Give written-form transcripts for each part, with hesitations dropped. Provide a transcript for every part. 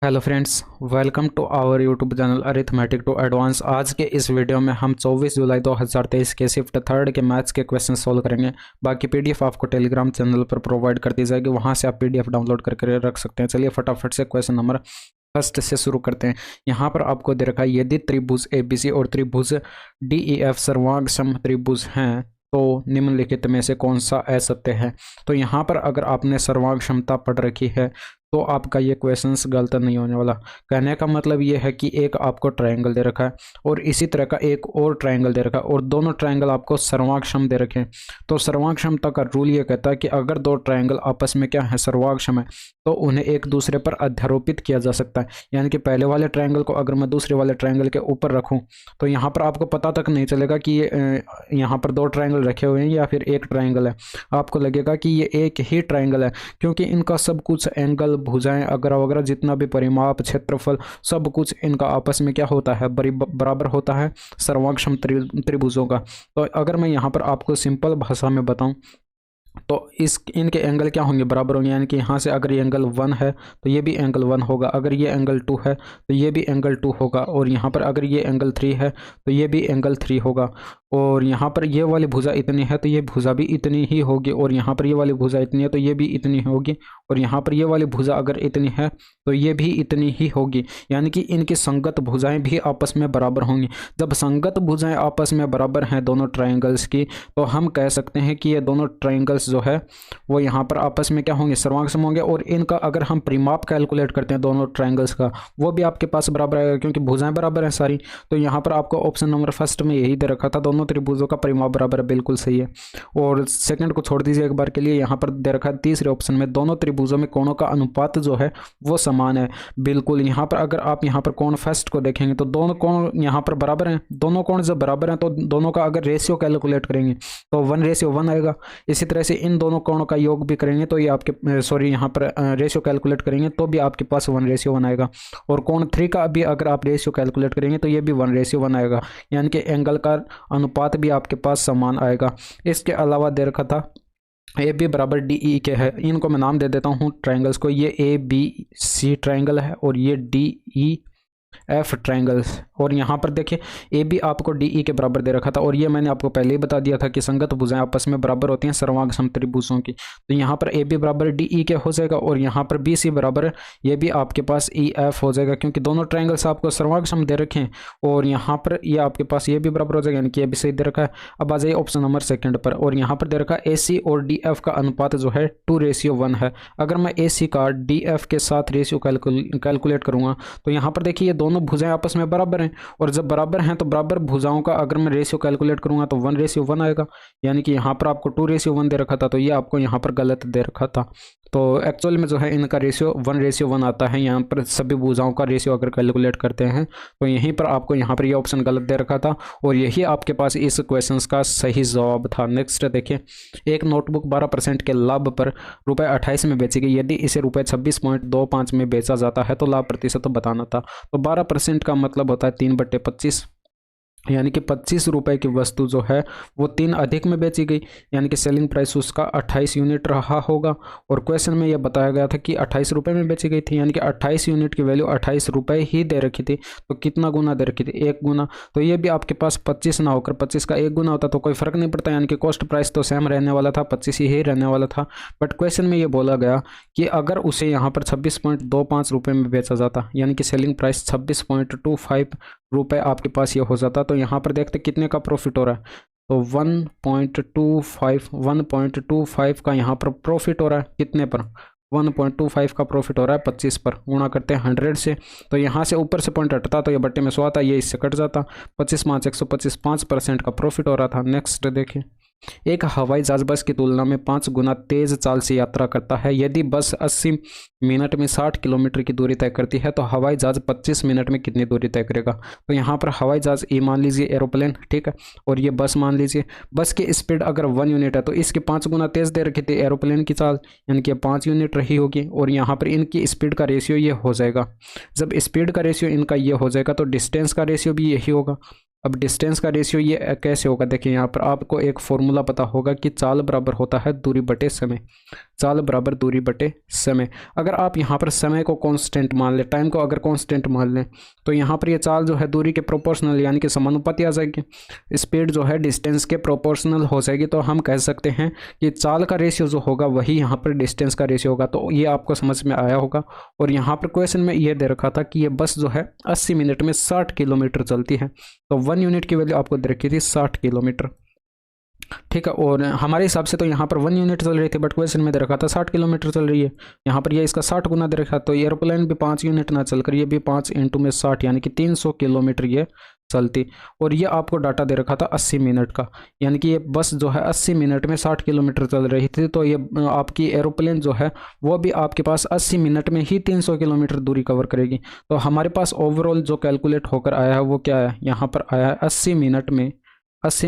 Hello friends, welcome to our YouTube channel arithmetic to advance. आज के इस video में हम 24 जुलाई 2023 के शिफ्ट थर्ड के मैथ्स के क्वेश्चन सोल्व करेंगे। बाकी पीडीएफ आपको टेलीग्राम चैनल पर प्रोवाइड कर दी जाएगी, वहां से आप पीडीएफ डाउनलोड करके रख सकते हैं। चलिए फटाफट से क्वेश्चन नंबर फर्स्ट से शुरू करते हैं। यहाँ पर आपको दे रखा है, यदि त्रिभुज एबीसी और त्रिभुज डीईएफ सर्वांग सम त्रिभुज हैं तो निम्नलिखित में से कौन सा असत्य है। तो यहाँ पर अगर आपने सर्वांग क्षमता पढ़ रखी है तो आपका ये क्वेश्चंस गलत नहीं होने वाला। कहने का मतलब ये है कि एक आपको ट्रायंगल दे रखा है और इसी तरह का एक और ट्रायंगल दे रखा है और दोनों ट्रायंगल आपको सर्वांगक्षम दे रखे हैं। तो सर्वांगक्षमता का रूल ये कहता है कि अगर दो ट्रायंगल आपस में क्या है, सर्वांगक्षम है, तो उन्हें एक दूसरे पर अध्यारोपित किया जा सकता है। यानी कि पहले वाले ट्रायंगल को अगर मैं दूसरे वाले ट्रायंगल के ऊपर रखूँ तो यहाँ पर आपको पता तक नहीं चलेगा कि ये यहाँ पर दो ट्रायंगल रखे हुए हैं या फिर एक ट्रायंगल है। आपको लगेगा कि ये एक ही ट्रायंगल है, क्योंकि इनका सब कुछ एंगल, भुजाएं अगैरह वगैरह जितना भी परिमाप, क्षेत्रफल, सब कुछ इनका आपस में क्या होता है, बराबर होता है सर्वांगक्षम त्रिभुजों का। तो अगर मैं यहाँ पर आपको सिंपल भाषा में बताऊं तो इनके एंगल क्या होंगे, बराबर होंगे। यानी कि यहाँ से अगर ये एंगल 1 है तो ये भी एंगल 1 होगा, अगर ये एंगल 2 है तो ये भी एंगल 2 होगा, और यहाँ पर अगर ये एंगल 3 है तो ये भी एंगल 3 होगा, और यहाँ पर ये वाली भुजा इतनी है तो ये भुजा भी इतनी ही होगी, और यहाँ पर ये वाली भुजा इतनी है तो ये भी इतनी होगी, और यहाँ पर ये वाली भुजा अगर इतनी है तो ये भी इतनी ही होगी। यानी कि इनकी संगत भुजाएं भी आपस में बराबर होंगी। जब संगत भुजाएं आपस में बराबर हैं दोनों ट्रायंगल्स की, तो हम कह सकते हैं कि ये दोनों ट्रायंगल्स जो है वो यहाँ पर आपस में क्या होंगे, सर्वांगसम होंगे। और इनका अगर हम परिमाप कैलकुलेट करते हैं दोनों ट्रायंगल्स का, वो भी आपके पास बराबर आएगा, क्योंकि भुजाएं बराबर हैं सारी। तो यहाँ पर आपको ऑप्शन नंबर फर्स्ट में यही दे रखा था, दोनों त्रिभुजों का परिमाप बराबर है, बिल्कुल सही है। और सेकंड को छोड़ दीजिए एक बार के लिए, यहाँ पर दे रखा है तीसरे ऑप्शन में, दोनों त्रिभुजों में कोणों का अनुपात जो है वो समान है, बिल्कुल। यहाँ पर अगर आप यहाँ पर कोण फर्स्ट को देखेंगे तो दोनों कोण यहाँ पर बराबर हैं। दोनों कोण जब बराबर हैं तो दोनों का अगर रेशियो कैलकुलेट करेंगे तो 1:1 आएगा। इसी तरह से इन दोनों कोणों का योग भी करेंगे तो ये आपके यहाँ पर रेशियो कैलकुलेट करेंगे तो भी आपके पास 1:1 आएगा। और कोण 3 का भी अगर आप रेशियो कैलकुलेट करेंगे तो ये भी 1:1 आएगा। यानी कि एंगल का अनुपात भी आपके पास समान आएगा। इसके अलावा दे रखा था ए बी बराबर डी ई के है। इनको मैं नाम दे देता हूँ ट्रायंगल्स को। ये ए बी सी ट्रायंगल है और ये डी ई एफ ट्रायंगल्स। और यहाँ पर देखिए ए बी आपको डी ई के बराबर दे रखा था, और ये मैंने आपको पहले ही बता दिया था कि संगत भुजाएं आपस में बराबर होती हैं सर्वांगसम त्रिभुजों की। तो यहाँ पर ए बी बराबर डी ई के हो जाएगा, और यहाँ पर बी सी बराबर ये भी आपके पास ई एफ हो जाएगा, क्योंकि दोनों ट्रायंगल्स आपको सर्वांगसम दे रखे हैं। और यहाँ पर ये आपके पास ये भी बराबर हो जाएगा, यानी कि ये भी सही दे रखा है। अब आ जाइए ऑप्शन नंबर सेकंड पर, और यहाँ पर दे रखा है ए सी और डी एफ का अनुपात जो है 2:1 है। अगर मैं ए सी का डी एफ के साथ रेशियो कैलकुलेट करूँगा तो यहाँ पर देखिए ये दोनों भुजाएं आपस में बराबर हैं, और जब बराबर हैं तो बराबर भुजाओं का अगर मैं रेशियो कैलकुलेट करूंगा तो 1:1 आएगा। यानी कि यहाँ पर आपको 2:1 दे रखा था, तो ये आपको यहाँ पर गलत दे रखा था। तो एक्चुअल में जो है इनका रेशियो 1:1 आता है। यहाँ पर सभी भुजाओं का रेशियो अगर कैलकुलेट करते हैं तो यहीं पर आपको यहाँ पर ये ऑप्शन गलत दे रखा था, और यही आपके पास इस क्वेश्चन का सही जवाब था। नेक्स्ट देखिए, एक नोटबुक 12% के लाभ पर ₹28 में बेची गई। यदि इसे ₹26.25 में बेचा जाता है तो लाभ प्रतिशत तो बताना था। तो 12% का मतलब होता है 3/25, यानी कि 25 रुपए की वस्तु जो है वो 3 अधिक में बेची गई, यानी कि सेलिंग प्राइस उसका 28 यूनिट रहा होगा। और क्वेश्चन में यह बताया गया था कि 28 रुपये में बेची गई थी, यानी कि 28 यूनिट की वैल्यू 28 रुपये ही दे रखी थी। तो कितना गुना दे रखी थी, 1 गुना। तो ये भी आपके पास 25 ना होकर 25 का 1 गुना होता तो कोई फर्क नहीं पड़ता, यानी कि कॉस्ट प्राइस तो सेम रहने वाला था, 25 ही रहने वाला था। बट क्वेश्चन में ये बोला गया कि अगर उसे यहाँ पर 26.25 रुपये में बेचा जाता, यानी कि सेलिंग प्राइस 26.25 रुपये आपके पास ये हो जाता, तो यहाँ पर देखते कितने का प्रॉफिट हो रहा है। तो 1.25 का यहाँ पर प्रॉफिट हो रहा है, कितने पर, 1.25 का प्रॉफिट हो रहा है 25 पर। गुणा करते हैं 100 से, तो यहाँ से ऊपर से पॉइंट हटता तो ये बट्टे में 100 आता, ये इससे कट जाता। 25×5 125, 5% का प्रॉफिट हो रहा था। नेक्स्ट देखिए, एक हवाई जहाज बस की तुलना में 5 गुना तेज चाल से यात्रा करता है। यदि बस 80 मिनट में 60 किलोमीटर की दूरी तय करती है तो हवाई जहाज 25 मिनट में कितनी दूरी तय करेगा। तो यहाँ पर हवाई जहाज ई मान लीजिए, एरोप्लेन, ठीक है, और ये बस मान लीजिए। बस की स्पीड अगर 1 यूनिट है तो इसके 5 गुना तेज दे रखी थी एरोप्लेन की चाल, यानी कि 5 यूनिट रही होगी। और यहाँ पर इनकी स्पीड का रेशियो ये हो जाएगा। जब स्पीड का रेशियो इनका ये हो जाएगा तो डिस्टेंस का रेशियो भी यही होगा। अब डिस्टेंस का रेशियो ये कैसे होगा, देखिए यहाँ पर आपको एक फॉर्मूला पता होगा कि चाल बराबर होता है दूरी बटे समय। चाल बराबर दूरी बटे समय। अगर आप यहाँ पर समय को कांस्टेंट मान लें, टाइम को अगर कांस्टेंट मान लें, तो यहाँ पर ये चाल जो है दूरी के प्रोपोर्शनल यानी कि समानुपाती आ जाएगी। स्पीड जो है डिस्टेंस के प्रोपोर्शनल हो जाएगी। तो हम कह सकते हैं कि चाल का रेशियो जो होगा वही यहाँ पर डिस्टेंस का रेशियो होगा। तो ये आपको समझ में आया होगा। और यहाँ पर क्वेश्चन में ये दे रखा था कि ये बस जो है 80 मिनट में 60 किलोमीटर चलती है। तो 1 यूनिट की वैल्यू आपको दे रखी थी 60 किलोमीटर, ठीक है। और हमारे हिसाब से तो यहाँ पर 1 यूनिट चल रही थी, बट क्वेश्चन में दे रखा था 60 किलोमीटर चल रही है। यहाँ पर ये इसका 60 गुना दे रखा, तो एरोप्लेन भी 5 यूनिट ना चलकर ये भी 5 × में 60 यानी कि 300 किलोमीटर ये चलती। और ये आपको डाटा दे रखा था 80 मिनट का, यानी कि ये बस जो है 80 मिनट में 60 किलोमीटर चल रही थी। तो ये आपकी एरोप्लेन जो है वो भी आपके पास 80 मिनट में ही 300 किलोमीटर दूरी कवर करेगी। तो हमारे पास ओवरऑल जो कैलकुलेट होकर आया है वो क्या है, यहाँ पर आया है 80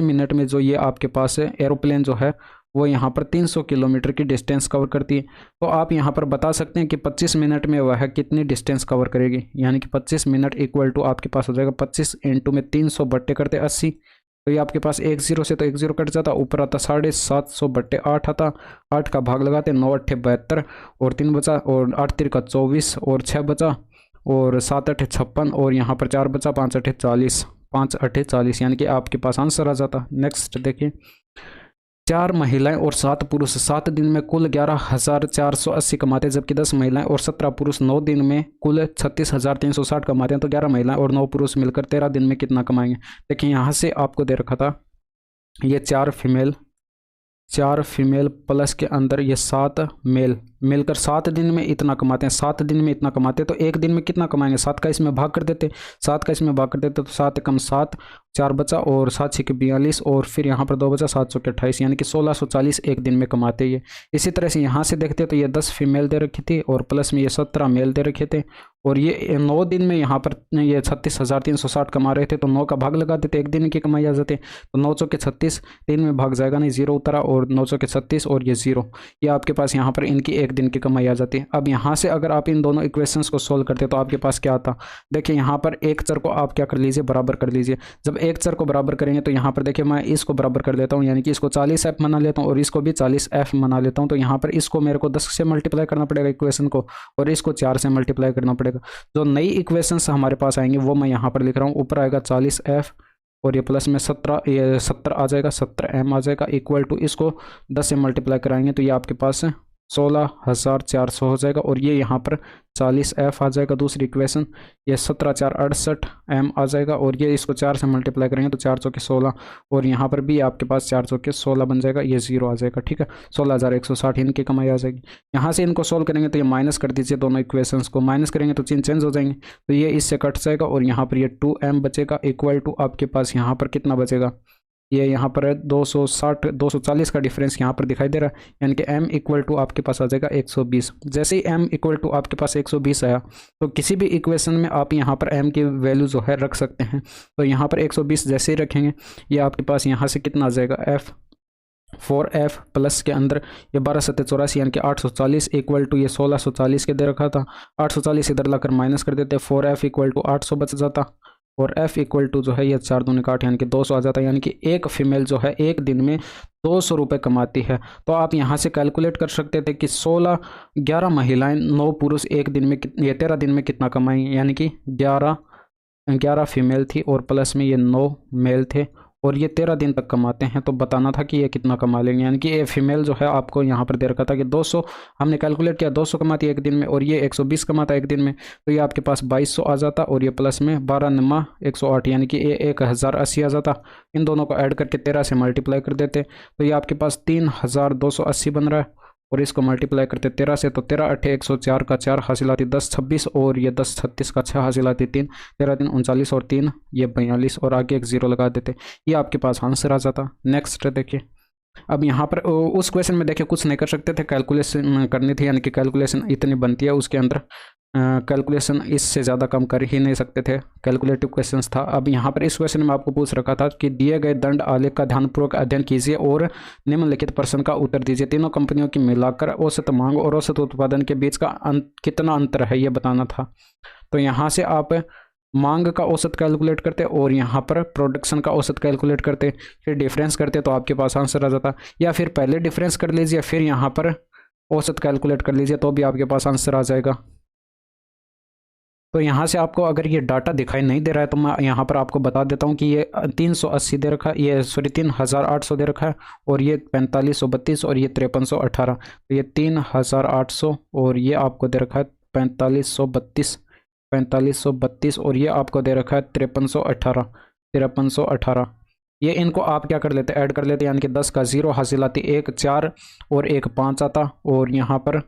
मिनट में जो ये आपके पास है एरोप्लेन जो है वो यहाँ पर 300 किलोमीटर की डिस्टेंस कवर करती है। तो आप यहाँ पर बता सकते हैं कि 25 मिनट में वह कितनी डिस्टेंस कवर करेगी, यानी कि 25 मिनट इक्वल टू आपके पास हो जाएगा 25 × में 300 बट्टे करते 80। तो ये आपके पास 1 0 से तो 1 0 कट जाता, ऊपर आता 750 बट्टे 8 आता, 8 का भाग लगाते 9 8 72 और 3 बचा, और 8 3 का 24 और 6 बचा, और 7 8 56 और यहाँ पर 4 बचा, 5 8 40, 5 8 40, यानी कि आपके पास आंसर आ जाता। नेक्स्ट देखिए, 4 महिलाएं और 7 पुरुष 7 दिन में कुल 11,480 कमाते, जबकि 10 महिलाएं और 17 पुरुष 9 दिन में कुल 36,360 कमाते हैं। तो 11 महिलाएं और 9 पुरुष मिलकर 13 दिन में कितना कमाएंगे। देखिए यहाँ से आपको दे रखा था ये 4 फीमेल प्लस के अंदर ये 7 मेल मिलकर 7 दिन में इतना कमाते हैं। 7 दिन में इतना कमाते हैं तो एक दिन में कितना कमाएंगे, 7 का इसमें भाग कर देते, 7 का इसमें भाग कर देते तो 7 कम 7, 4 बचा, और 7 6 42, और फिर यहाँ पर 2 बचा, 7 6 28, यानी कि 1640 एक दिन में कमाते ये। इसी तरह से यहाँ से देखते तो ये 10 फीमेल दे रखी थी और प्लस में ये 17 मेल दे रखे थे, और ये 9 दिन में यहाँ पर ये 36,360 कमा रहे थे। तो 9 का भाग लगा देते, एक दिन की कमाई आ जाती। तो 9 चौके 36, 3 में भाग जाएगा नहीं, 0 उतरा, और 9 चौके 36 और ये 0, ये आपके पास यहाँ पर इनकी एक दिन की कमाई आ जाती है। अब यहाँ से अगर आप इन दोनों इक्वेशंस को सोल्व करते तो आपके पास क्या आता, देखिए यहाँ पर एक चर को आप क्या कर लीजिए, बराबर कर लीजिए। जब एक चर को बराबर करेंगे तो यहाँ पर देखिए मैं इसको बराबर कर लेता हूँ, यानी कि इसको 40f बना लेता हूँ और इसको भी 40f बना लेता हूँ। तो यहाँ पर इसको मेरे को 10 से मल्टीप्लाई करना पड़ेगा इक्वेशन को, और इसको 4 से मल्टीप्लाई करना पड़ेगा। जो नई इक्वेशंस हमारे पास आएंगे वो मैं यहाँ पर लिख रहा हूँ। ऊपर आएगा 40f और ये प्लस में 17, ये 70 आ जाएगा, 70m आ जाएगा, इक्वल टू इसको 10 से मल्टीप्लाई कराएंगे तो ये आपके पास 16,400 हो जाएगा, और ये यहाँ पर 40f आ जाएगा दूसरी इक्वेशन, ये 17 4 68m आ जाएगा, और ये इसको 4 से मल्टीप्लाई करेंगे तो 4 चौके 16, और यहाँ पर भी आपके पास 4 चौके 16 बन जाएगा, ये 0 आ जाएगा, ठीक है। 16,160 इनकी कमाई आ जाएगी। यहाँ से इनको सोल्व करेंगे तो ये माइनस कर दीजिए, दोनों इक्वेशंस को माइनस करेंगे तो चिन्ह चेंज हो जाएंगे, तो ये इससे कट जाएगा, और यहाँ पर ये 2m बचेगा, इक्वल टू आपके पास यहाँ पर कितना बचेगा, ये यहाँ पर 260 240 का डिफरेंस यहाँ पर दिखाई दे रहा है, यानी कि m इक्वल टू आपके पास आ जाएगा 120। जैसे ही m इक्वल टू आपके पास 120 आया तो किसी भी इक्वेशन में आप यहाँ पर m की वैल्यू जो है रख सकते हैं। तो यहाँ पर 120 जैसे ही रखेंगे ये आपके पास यहाँ से कितना आ जाएगा, f 4f प्लस के अंदर ये 12 7 84 यानी कि 840 इक्वल टू ये 1640 के दे रखा था, 840 इधर लाकर माइनस कर देते, 4f इक्वल टू 800 बच जाता, और f इक्वल टू जो है ये 4 दूनी 8 यानी कि 200 आ जाता है, यानी कि एक फीमेल जो है एक दिन में 200 रुपये कमाती है। तो आप यहाँ से कैलकुलेट कर सकते थे कि 11 महिलाएं 9 पुरुष एक दिन में ये 13 दिन में कितना कमाएंगे, यानी कि 11 फीमेल थी और प्लस में ये 9 मेल थे, और ये 13 दिन तक कमाते हैं। तो बताना था कि ये कितना कमा लेंगे, यानी कि ये फीमेल जो है आपको यहाँ पर दे रखा था कि 200 हमने कैलकुलेट किया, 200 कमाती है एक दिन में, और ये 120 कमाता है एक दिन में, तो ये आपके पास 2200 आ जाता, और ये प्लस में 12 9 108 यानी कि ये 1080 आ जाता। इन दोनों को ऐड करके 13 से मल्टीप्लाई कर देते तो ये आपके पास 3280 बन रहा है, और इसको मल्टीप्लाई करते 13 से तो 13 8 104 का 4 हासिल आती 10 26, और ये 10 36 का 6 हासिल आती 3, 13 3 39 और 3 ये 42, और आगे एक 0 लगा देते, ये आपके पास आंसर आ जाता। नेक्स्ट देखिए, अब यहाँ पर उस क्वेश्चन में देखिए कुछ नहीं कर सकते थे, कैलकुलेशन करनी थी, यानी कि कैलकुलेशन इतनी बनती है उसके अंदर, कैलकुलेशन इससे ज़्यादा कम कर ही नहीं सकते थे, कैलकुलेटिव क्वेश्चंस था। अब यहाँ पर इस क्वेश्चन में आपको पूछ रखा था कि दिए गए दंड आलेख का ध्यानपूर्वक अध्ययन कीजिए और निम्नलिखित प्रश्न का उत्तर दीजिए। तीनों कंपनियों की मिलाकर औसत मांग और औसत उत्पादन के बीच का कितना अंतर है ये बताना था। तो यहाँ से आप मांग का औसत कैलकुलेट करते और यहाँ पर प्रोडक्शन का औसत कैलकुलेट करते, फिर डिफरेंस करते तो आपके पास आंसर आ जाता, या फिर पहले डिफरेंस कर लीजिए फिर यहाँ पर औसत कैलकुलेट कर लीजिए तो भी आपके पास आंसर आ जाएगा। तो यहाँ से आपको अगर ये डाटा दिखाई नहीं दे रहा है तो मैं यहाँ पर आपको बता देता हूँ कि ये 380 दे रखा है, ये सॉरी 3800 दे रखा है, और ये 4532 और ये 5318। तो ये 3800 और ये आपको दे रखा है 4532 और ये आपको दे रखा है 5318। ये इनको आप क्या कर लेते, ऐड कर लेते, यानी कि 10 का 0 हासिल आती, 1 4 और 1 5 आता, और यहाँ पर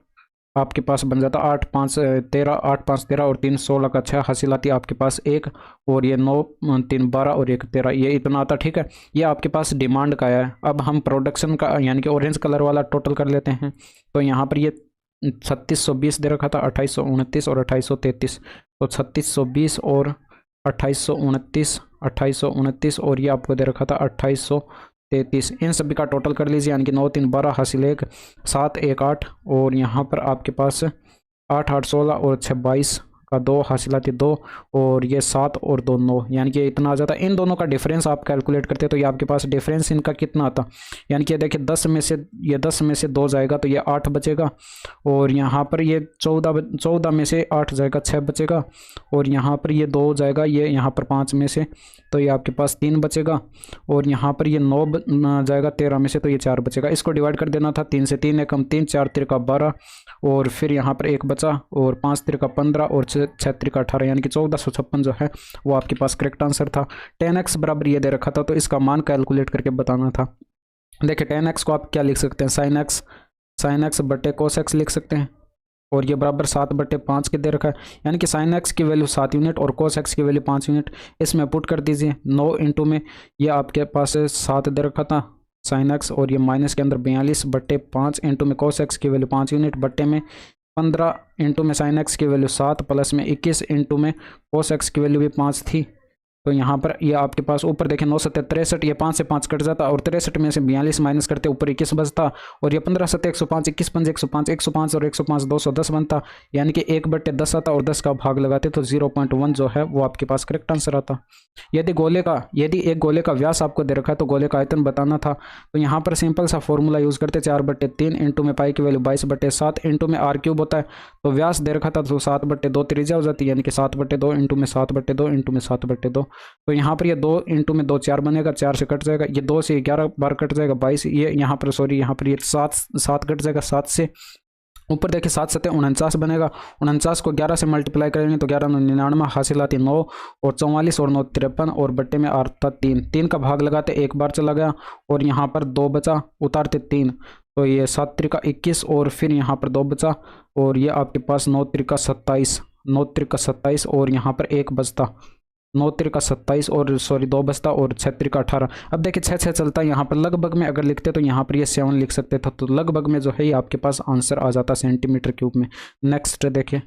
आपके पास बन जाता 8 5 13, 8 5 13 और 3 16 का 6 हासिल आती आपके पास 1, और ये 9 3 12 और 1 13, ये इतना आता। ठीक है, ये आपके पास डिमांड का है। अब हम प्रोडक्शन का यानी कि ऑरेंज कलर वाला टोटल कर लेते हैं। तो यहाँ पर ये 3620 दे रखा था, 2829 और 2833। तो 3620 और 2829 और ये आपको दे रखा था 2833। इन सभी का टोटल कर लीजिए, यानी कि 9 3 12 हासिल 1 7 1 8, और यहाँ पर आपके पास 8 8 16 और 6 22 का 2 हासिलाती 2, और ये 7 और 2 9, यानी कि इतना आ जाता। इन दोनों का डिफरेंस आप कैलकुलेट करते तो ये आपके पास डिफरेंस इनका कितना आता, यानी कि देखिए 10 में से 2 जाएगा तो ये 8 बचेगा, और यहाँ पर ये 14 में से 8 जाएगा 6 बचेगा, और यहाँ पर ये 2 जाएगा, ये यहाँ पर 5 में से तो ये आपके पास 3 बचेगा, और यहाँ पर ये 9 जाएगा 13 में से तो ये 4 बचेगा। इसको डिवाइड कर देना था, 3 से 3 एकम 3, 4 3 12, और फिर यहाँ पर 1 बचा, और 5 3 15 और 6 3 18, यानी कि 1456 जो है वो आपके पास करेक्ट आंसर था। 10x बराबर ये दे रखा था, तो इसका मान कैलकुलेट करके बताना था। देखिए 10x को आप क्या लिख सकते हैं, साइन एक्स बटे कोस एक्स लिख सकते हैं, और ये बराबर 7/5 के दे रखा है, यानी कि साइन एक्स की वैल्यू 7 यूनिट और कोस एक्स की वैल्यू 5 यूनिट। इसमें पुट कर दीजिए 9 इंटू में ये आपके पास 7 दे रखा था साइन एक्स, और ये माइनस के अंदर 42/5 इंटू में कोस एक्स की वैल्यू 5 यूनिट, बट्टे में 15 इंटू में साइन एक्स की वैल्यू 7, प्लस में 21 इंटू में कोस एक्स की वैल्यू भी 5 थी। तो यहाँ पर ये आपके पास ऊपर देखें 9 7 63, ये 5 से 5 कट जाता, और 63 में से 42 माइनस करते ऊपर 21 बचता, और ये 15 7 105, 21 5 105, 105 और 105 210 बनता, यानी कि 1/10 आता, और 10 का भाग लगाते तो 0.1 जो है वो आपके पास करेक्ट आंसर आता। यदि एक गोले का व्यास आपको दे रखा है तो गोले का आयतन बताना था, तो यहाँ पर सिंपल सा फॉर्मूला यूज करते 4/3 इंटू में पाई की वैल्यू 22/7 इंटू में r क्यूब होता है, तो व्यास दे रखा था तो 7/2 त्रिज्या हो जाती है, यानी कि 7/2 इंटू में 7/2 इंटू में 7/2। तो यहाँ पर ये 2 इंटू में 2 4 बनेगा, 4 से कट जाएगा, ये 2 से 11 बार कट जाएगा 22, ये यहाँ पर सॉरी यहाँ पर ये 7 कट जाएगा, 7 से ऊपर देखिए 7 7 49 बनेगा, 49 को 11 से मल्टीप्लाई करेंगे तो 11 9 99 हासिल आती 9, और 44 और 9 53, और बट्टे में आता 3 का भाग लगाते 1 बार चला गया, और यहाँ पर 2 बचा उतारते 3, तो ये 7 3 21, और फिर यहाँ पर 2 बचा, और ये आपके पास 9 3 27, और यहाँ पर 1 बचता, 9 3 27 और सॉरी 2 बचता, और 6 3 18। अब देखिए 6 6 चलता है, यहाँ पर लगभग में अगर लिखते तो यहाँ पर ये 7 लिख सकते थे, तो लगभग में जो है ये आपके पास आंसर आ जाता सेंटीमीटर क्यूब में। नेक्स्ट देखिए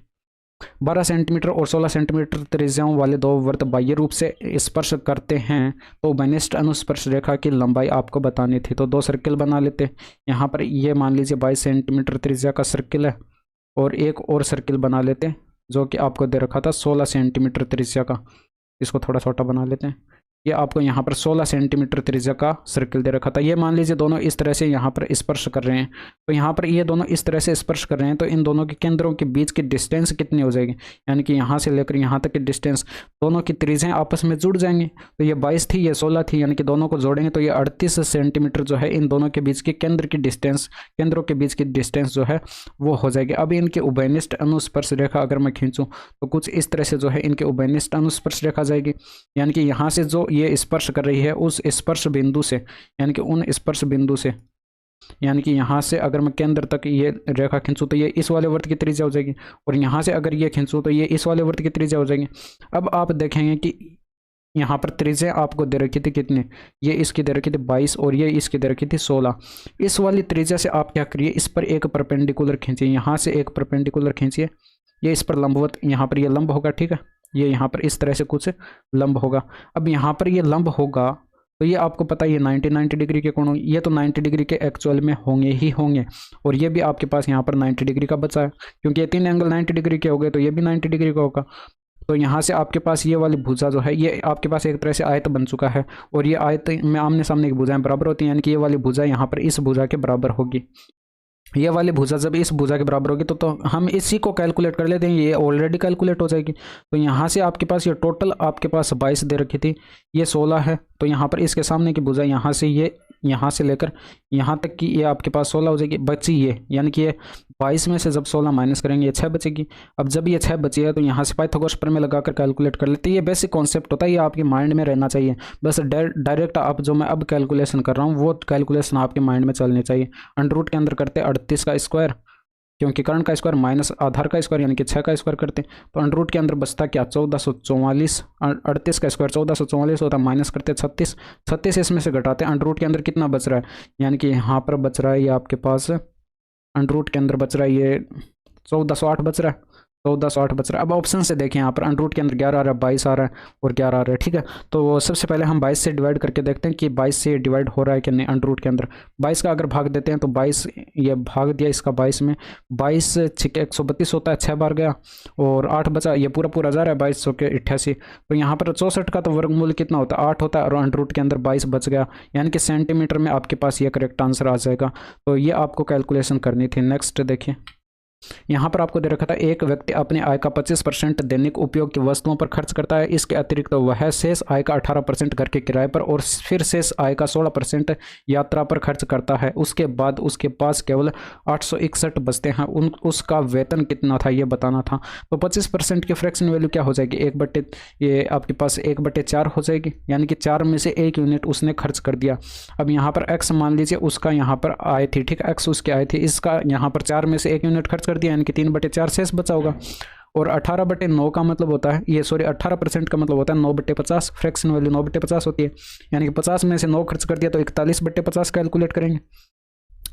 12 सेंटीमीटर और 16 सेंटीमीटर त्रिज्याओं वाले 2 वृत्त बाह्य रूप से स्पर्श करते हैं, तो घनिष्ठ अनुस्पर्श रेखा की लंबाई आपको बतानी थी। तो 2 सर्किल बना लेते, यहाँ पर ये मान लीजिए 22 सेंटीमीटर त्रिज्या का सर्किल है, और एक और सर्किल बना लेते जो कि आपको दे रखा था 16 सेंटीमीटर त्रिज्या का, इसको थोड़ा छोटा बना लेते हैं। ये आपको यहाँ पर 16 सेंटीमीटर त्रिज्या का सर्किल दे रखा था। ये मान लीजिए दोनों इस तरह से यहाँ पर स्पर्श कर रहे हैं, तो यहाँ पर ये दोनों इस तरह से स्पर्श कर रहे हैं, तो इन दोनों के केंद्रों के बीच की डिस्टेंस कितनी हो जाएगी, यानी कि यहाँ से लेकर यहाँ तक की डिस्टेंस, दोनों की त्रिज्याएं आपस में जुड़ जाएंगी। तो ये 22 थी, ये 16 थी, यानी कि दोनों को जोड़ेंगे तो ये 38 सेंटीमीटर जो है इन दोनों के बीच की केंद्रों के बीच की डिस्टेंस जो है वो हो जाएगी। अब इनके उभयनिष्ठ अनुस्पर्श रेखा अगर मैं खींचूँ तो कुछ इस तरह से जो है इनके उभयनिष्ठ अनुस्पर्श रेखा जाएगी, यानी कि यहाँ से जो ये स्पर्श कर रही है उस स्पर्श बिंदु से, यानी कि उन स्पर्श बिंदु से, यानी कि यहाँ से अगर मैं केंद्र तक ये रेखा खींचूं तो ये इस वाले वृत्त की त्रिज्या हो जाएगी, और यहाँ से अगर ये खींचूं तो ये इस वाले वृत्त की त्रिज्या हो जाएगी। अब आप देखेंगे कि यहाँ पर त्रिज्या आपको दे रखी थी कितने, ये इसकी दे रखी थी 22 और ये इसकी दे रखी थी 16। इस वाली त्रिज्या से आप क्या करिए, इस पर एक परपेंडिकुलर खींचिए, यहाँ से एक परपेंडिकुलर खींचिए, ये इस पर लंबवत, यहाँ पर ये लंब होगा, ठीक है, ये यहाँ पर इस तरह से कुछ लंब होगा। अब यहाँ पर ये लंब होगा तो ये आपको पता है ये 90 डिग्री के कोण, ये तो 90 डिग्री के एक्चुअल में होंगे ही होंगे, और ये भी आपके पास यहाँ पर 90 डिग्री का बचा है, क्योंकि ये 3 एंगल 90 डिग्री के हो गए तो ये भी 90 डिग्री का होगा। तो यहाँ से आपके पास ये वाली भुजा जो है ये आपके पास एक तरह से आयत बन चुका है, और ये आयत में आमने सामने की भुजाएं बराबर होती हैं, यानी कि ये वाली भुजा यहाँ पर इस भुजा के बराबर होगी। ये वाली भुजा जब इस भुजा के बराबर होगी तो हम इसी को कैलकुलेट कर लेते हैं, ये ऑलरेडी कैलकुलेट हो जाएगी। तो यहाँ से आपके पास ये टोटल आपके पास 22 दे रखी थी, ये 16 है। तो यहाँ पर इसके सामने की भुजा यहाँ से ये यहाँ से लेकर यहाँ तक की ये आपके पास 16 हो जाएगी, बची ये, यानी कि ये 22 में से जब 16 माइनस करेंगे ये 6 बचेगी। अब जब ये 6 बची है तो यहाँ से पाइथागोरस प्रमेय लगाकर कैलकुलेट कर लेते हैं। ये बेसिक कॉन्सेप्ट होता है, ये आपके माइंड में रहना चाहिए। बस डायरेक्ट आप जो मैं अब कैलकुलेशन कर रहा हूँ वो कैलकुलेशन आपके माइंड में चलनी चाहिए। अंडर रूट के अंदर करते 38 का स्क्वायर, क्योंकि कर्ण का स्क्वायर माइनस आधार का स्क्वायर यानी कि 6 का स्क्वायर करते हैं। तो अंडर रूट के अंदर बचता क्या 1444, 38 का स्क्वायर 1444 होता है, माइनस करते 36, 36 इसमें से घटाते हैं। अंडर रूट के अंदर कितना बच रहा है, यानी कि यहाँ पर बच रहा है ये आपके पास अंडर रूट के अंदर बच रहा है ये 1408 बच रहा है, 1408 बच रहा है। अब ऑप्शन से देखें यहाँ पर अंडर रूट के अंदर 11 आ रहा है, 22 आ रहा है और 11 आ रहा है, ठीक है। तो सबसे पहले हम 22 से डिवाइड करके देखते हैं कि 22 से डिवाइड हो रहा है कि नहीं। अंडर रूट के अंदर 22 का अगर भाग देते हैं तो 22 ये भाग दिया इसका 22 में, 22 6 132 होता है, 6 बार गया और 8 बचा, ये पूरा पूरा जा रहा है 22 के 88। तो यहाँ पर 64 का तो वर्गमूल कितना होता है 8 होता है और अंडर रूट के अंदर 22 बच गया, यानी कि सेंटीमीटर में आपके पास ये करेक्ट आंसर आ जाएगा। तो ये आपको कैलकुलेशन करनी थी। नेक्स्ट देखिए, यहाँ पर आपको दे रखा था एक व्यक्ति अपने आय का 25% दैनिक उपयोग की वस्तुओं पर खर्च करता है, इसके अतिरिक्त तो वह शेष आय का 18% घर के किराए पर और फिर शेष आय का 16% यात्रा पर खर्च करता है। उसके बाद उसके पास केवल 861 बचते हैं, उसका वेतन कितना था ये बताना था। तो 25% की फ्रैक्शन वैल्यू क्या हो जाएगी, ये आपके पास 1/4 हो जाएगी, यानी कि 4 में से 1 यूनिट उसने खर्च कर दिया। अब यहाँ पर x मान लीजिए उसका यहाँ पर आय थी, ठीक है, x उसकी आय थी, इसका यहाँ पर 4 में से 1 यूनिट खर्च दिया, यानी कि 3/4 शेष बचा होगा। और 18/9 का मतलब होता है ये 18% का मतलब होता है 9/50, फ्रैक्शन वैल्यू 9/50 होती है, यानी कि 50 में से 9 खर्च कर दिया तो 41/50 कैलकुलेट करेंगे।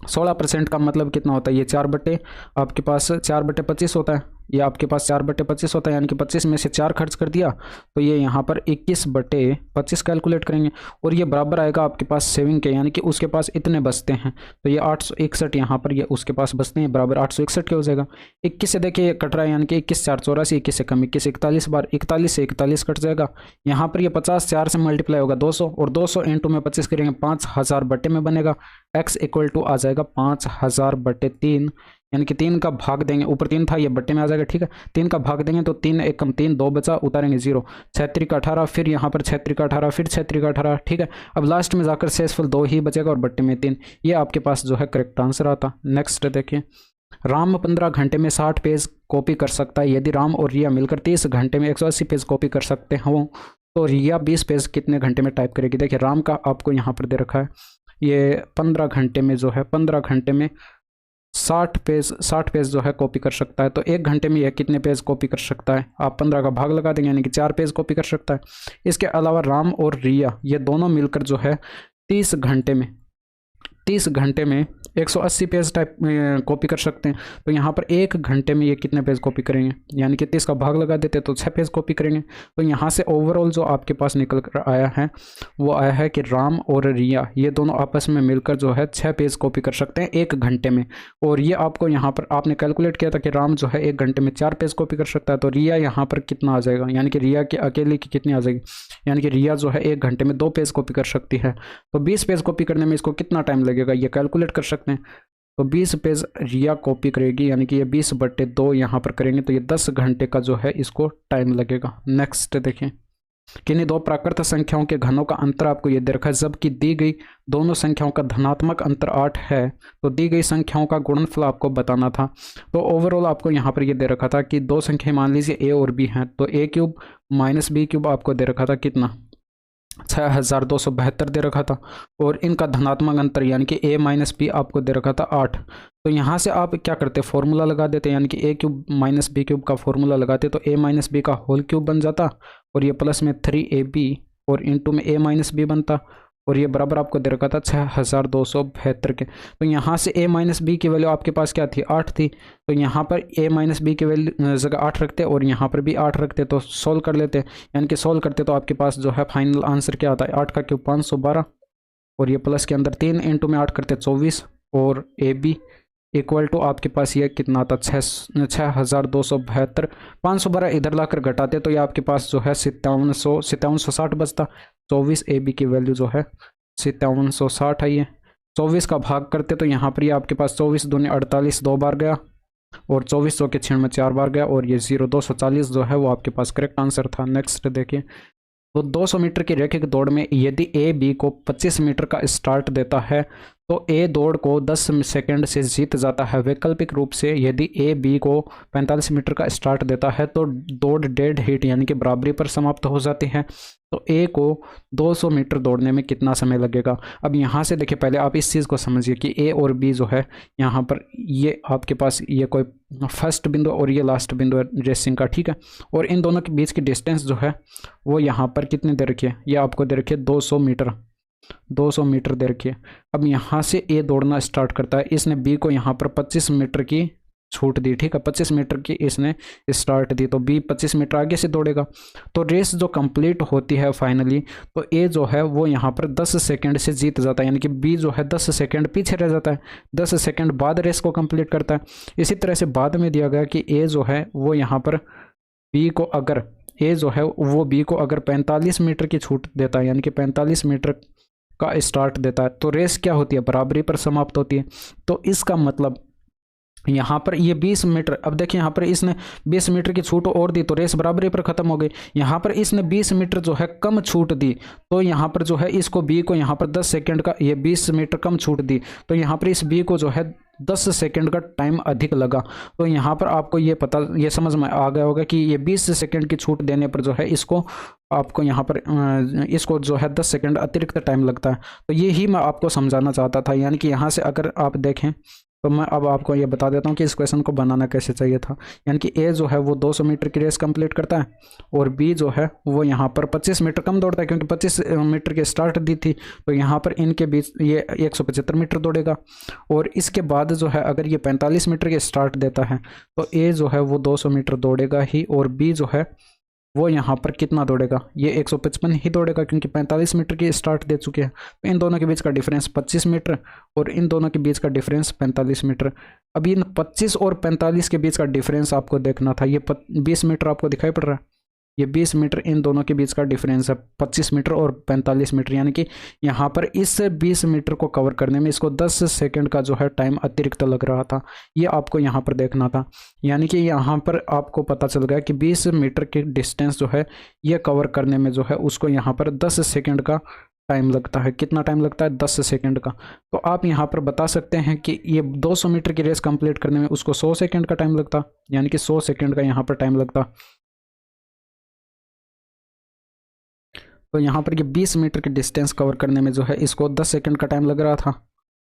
16% का मतलब कितना होता है, ये 4 आपके पास 4/25 होता है, ये आपके पास 4/25 होता है, यानी कि 25 में से 4 खर्च कर दिया तो ये यहाँ पर 21/25 कैलकुलेट करेंगे और ये बराबर आएगा आपके पास सेविंग के, यानी कि उसके पास इतने बचते हैं। तो ये 861 यहाँ पर ये उसके पास बचते हैं, बराबर 861 के हो जाएगा। 21 से देखिए ये कट रहा है, यानी कि 21 4 84, 21 से कम 21 41 बार, 41 से 41 कट जाएगा। यहाँ पर ये 50 4 से मल्टीप्लाई होगा 200 और 200 इंटू में 25 करेंगे 5000 बटे में बनेगा, x इक्वल टू आ जाएगा 5000/3, यानी कि 3 का भाग देंगे, ऊपर 3 था ये बट्टे में आ जाएगा, ठीक है। 3 का भाग देंगे तो 3 1 कम 3 2 बचा, उतारेंगे 0, 6 का 18, फिर यहाँ पर 6 का 18, फिर 6 का 18, ठीक है। अब लास्ट में जाकर शेषफल 2 ही बचेगा और बट्टे में 3, ये आपके पास जो है करेक्ट आंसर आता। नेक्स्ट देखिए, राम 15 घंटे में 60 पेज कॉपी कर सकता है, यदि राम और रिया मिलकर 30 घंटे में 180 पेज कॉपी कर सकते हों तो रिया 20 पेज कितने घंटे में टाइप करेगी। देखिए राम का आपको यहाँ पर दे रखा है, ये 15 घंटे में जो है 15 घंटे में 60 पेज जो है कॉपी कर सकता है। तो 1 घंटे में यह कितने पेज कॉपी कर सकता है, आप 15 का भाग लगा देंगे, यानी कि 4 पेज कॉपी कर सकता है। इसके अलावा राम और रिया ये दोनों मिलकर जो है 30 घंटे में 180 पेज टाइप कॉपी कर सकते हैं। तो यहाँ पर 1 घंटे में ये कितने पेज कॉपी करेंगे, यानी कि 30 का भाग लगा देते तो 6 पेज कॉपी करेंगे। तो यहाँ से ओवरऑल जो आपके पास निकल कर आया है वो आया है कि राम और रिया ये दोनों आपस में मिलकर जो है 6 पेज कॉपी कर सकते हैं 1 घंटे में। और ये आपको यहाँ पर आपने कैलकुलेट किया था कि राम जो है 1 घंटे में 4 पेज कॉपी कर सकता है, तो रिया यहाँ पर कितना आ जाएगा, यानी कि रिया की अकेले की कितनी आ जाएगी, यानी कि रिया जो है 1 घंटे में 2 पेज कॉपी कर सकती है। तो 20 पेज कॉपी करने में इसको कितना टाइम लगेगा ये कैलकुलेट कर सकते हैं। तो 20 पेज रिया कॉपी करेगी, यानी कि ये 20/2 यहाँ पर करेंगे तो ये 10 घंटे का जो है इसको टाइम लगेगा। नेक्स्ट देखें, किन्हीं दो प्राकृत संख्याओं के घनों का अंतर आपको ये दे रखा है, जबकि दी गई दोनों संख्याओं का धनात्मक अंतर 8 है तो दी गई संख्याओं का गुणनफल आपको बताना था। तो ओवरऑल आपको यहाँ पर ये दे रखा था कि दो संख्याएं मान लीजिए a और b हैं, तो a³ - b³ आपको दे रखा था कितना 6272 दे रखा था और इनका धनात्मक अंतर यानी कि a - b आपको दे रखा था 8। तो यहाँ से आप क्या करते फॉर्मूला लगा देते, यानी कि a³ - b³ का फॉर्मूला लगाते तो a - b का होल क्यूब बन जाता और ये प्लस में 3ab और इंटू में a - b बनता और ये बराबर आपको दे रखा था 6272 के। तो यहाँ से a - b की वैल्यू आपके पास क्या थी 8 थी, तो यहाँ पर a - b की वैल्यू जगह 8 रखते और यहाँ पर भी 8 रखते तो सोल्व कर लेते, यानी कि सोल्व करते तो आपके पास जो है फाइनल आंसर क्या आता है 8 का क्यूब 512 और ये प्लस के अंदर 3 इंटू में 8 करते 24 और ab इक्वल टू आपके पास ये कितना आता 6272। 512 इधर लाकर घटाते तो ये आपके पास जो है 5760 बचता। 24 ab की वैल्यू जो है 5760 आई है। 24 का भाग करते तो यहाँ पर ये आपके पास 24 दूनी 48 दो बार गया, और 24 100 के क्षण में 4 बार गया, और ये 240 जो है वो आपके पास करेक्ट आंसर था। नेक्स्ट देखिए, तो 200 मीटर की रैखिक दौड़ में यदि ए बी को 25 मीटर का स्टार्ट देता है तो ए दौड़ को 10 सेकंड से जीत जाता है। वैकल्पिक रूप से यदि ए बी को 45 मीटर का स्टार्ट देता है तो दौड़ डेड हिट यानी कि बराबरी पर समाप्त हो जाती है। तो ए को 200 मीटर दौड़ने में कितना समय लगेगा। अब यहाँ से देखिए, पहले आप इस चीज़ को समझिए कि ए और बी जो है यहाँ पर ये आपके पास ये कोई फर्स्ट बिंदु और ये लास्ट बिंदु है रेसिंग का, ठीक है। और इन दोनों के बीच की डिस्टेंस जो है वो यहाँ पर कितनी दे रखी है, ये आपको दे रखी है 200 मीटर, 200 मीटर दे रखी है। अब यहाँ से ए दौड़ना स्टार्ट करता है, इसने बी को यहाँ पर 25 मीटर की छूट दी, ठीक है, 25 मीटर की इसने स्टार्ट दी, तो बी 25 मीटर आगे से दौड़ेगा। तो रेस जो कंप्लीट होती है फाइनली, तो ए जो है वो यहाँ पर 10 सेकंड से जीत जाता है, यानी कि बी जो है 10 सेकंड पीछे रह जाता है, 10 सेकंड बाद रेस को कंप्लीट करता है। इसी तरह से बाद में दिया गया कि ए जो है वो यहाँ पर बी को अगर ए जो है वो बी को अगर 45 मीटर की छूट देता है, यानी कि 45 मीटर का स्टार्ट देता है, तो रेस क्या होती है, बराबरी पर समाप्त होती है। तो इसका मतलब यहाँ पर ये 20 मीटर, अब देखिए यहाँ पर इसने 20 मीटर की छूट और दी तो रेस बराबरी पर खत्म हो गई। यहाँ पर इसने 20 मीटर जो है कम छूट दी, तो यहाँ पर जो है इसको बी को यहाँ पर 10 सेकंड का, ये 20 मीटर कम छूट दी, तो यहाँ पर इस बी को जो है 10 सेकंड का टाइम अधिक लगा। तो यहाँ पर आपको ये समझ में आ गया होगा कि ये 20 सेकंड की छूट देने पर जो है इसको आपको यहाँ पर इसको जो है 10 सेकंड अतिरिक्त टाइम लगता है। तो ये ही मैं आपको समझाना चाहता था, यानी कि यहाँ से अगर आप देखें तो मैं अब आपको ये बता देता हूँ कि इस क्वेश्चन को बनाना कैसे चाहिए था। यानी कि ए जो है वो 200 मीटर की रेस कंप्लीट करता है और बी जो है वो यहाँ पर 25 मीटर कम दौड़ता है, क्योंकि 25 मीटर की स्टार्ट दी थी, तो यहाँ पर इनके बीच ये 175 मीटर दौड़ेगा। और इसके बाद जो है अगर ये 45 मीटर के स्टार्ट देता है तो ए जो है वो 200 मीटर दौड़ेगा ही, और बी जो है वो यहाँ पर कितना दौड़ेगा, ये 155 ही दौड़ेगा, क्योंकि 45 मीटर की स्टार्ट दे चुके हैं। तो इन दोनों के बीच का डिफरेंस 25 मीटर और इन दोनों के बीच का डिफरेंस 45 मीटर। अब इन 25 और 45 के बीच का डिफरेंस आपको देखना था, ये 20 मीटर आपको दिखाई पड़ रहा है, ये 20 मीटर इन दोनों के बीच का डिफरेंस है, 25 मीटर और 45 मीटर, यानी कि यहाँ पर इस 20 मीटर को कवर करने में इसको 10 सेकंड का जो है टाइम अतिरिक्त लग रहा था। ये आपको यहाँ पर देखना था, यानी कि यहाँ पर आपको पता चल गया कि 20 मीटर की डिस्टेंस जो है ये कवर करने में जो है उसको यहाँ पर 10 सेकंड का टाइम लगता है। कितना टाइम लगता है, 10 सेकंड का। तो आप यहाँ पर बता सकते हैं कि ये 200 मीटर की रेस कंप्लीट करने में उसको 100 सेकंड का टाइम लगता, यानी कि 100 सेकंड का यहाँ पर टाइम लगता। तो यहाँ पर ये 20 मीटर की डिस्टेंस कवर करने में जो है इसको 10 सेकंड का टाइम लग रहा था।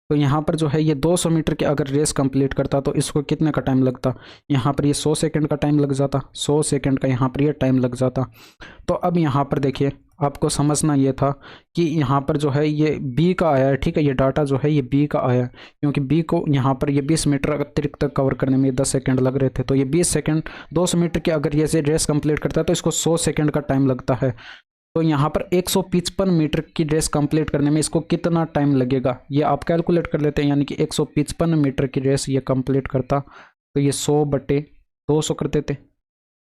तो यहाँ पर जो है ये 200 मीटर की अगर रेस कंप्लीट करता तो इसको कितने का टाइम लगता, यहाँ पर ये 100 सेकंड का टाइम लग जाता, 100 सेकंड का यहाँ पर ये टाइम लग जाता। तो अब यहाँ पर देखिए आपको समझना ये था कि यहाँ पर जो है ये बी का आया है, ठीक है, ये डाटा जो है ये बी का आया है, क्योंकि बी को यहाँ पर ये 20 मीटर अतिरिक्त कवर करने में 10 सेकंड लग रहे थे। तो ये 20 सेकंड 200 मीटर की अगर ये रेस कंप्लीट करता है तो इसको 100 सेकंड का टाइम लगता है। तो यहाँ पर 155 मीटर की रेस कंप्लीट करने में इसको कितना टाइम लगेगा, ये आप कैलकुलेट कर लेते हैं, यानी कि 155 मीटर की रेस ये कंप्लीट करता तो ये 100/200 कर देते।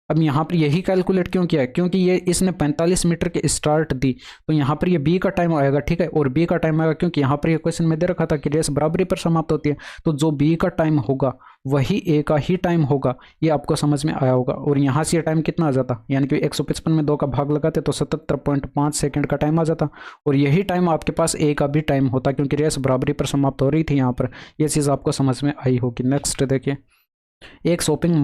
अब यहाँ पर यही कैलकुलेट क्यों किया है, क्योंकि ये इसने 45 मीटर की स्टार्ट दी, तो यहाँ पर ये बी का टाइम आएगा, ठीक है, और बी का टाइम आएगा क्योंकि यहाँ पर ये क्वेश्चन में दे रखा था कि रेस बराबरी पर समाप्त होती है, तो जो बी का टाइम होगा वही ए का ही टाइम होगा। ये आपको समझ में आया होगा। और यहाँ से ये टाइम कितना आ जाता, यानी कि 155 में 2 का भाग लगाते तो 77.5 सेकंड का टाइम आ जाता, और यही टाइम आपके पास ए का भी टाइम होता, क्योंकि रेस बराबरी पर समाप्त हो रही थी। यहाँ पर ये चीज़ आपको समझ में आई होगी। नेक्स्ट देखिए, एक शॉपिंग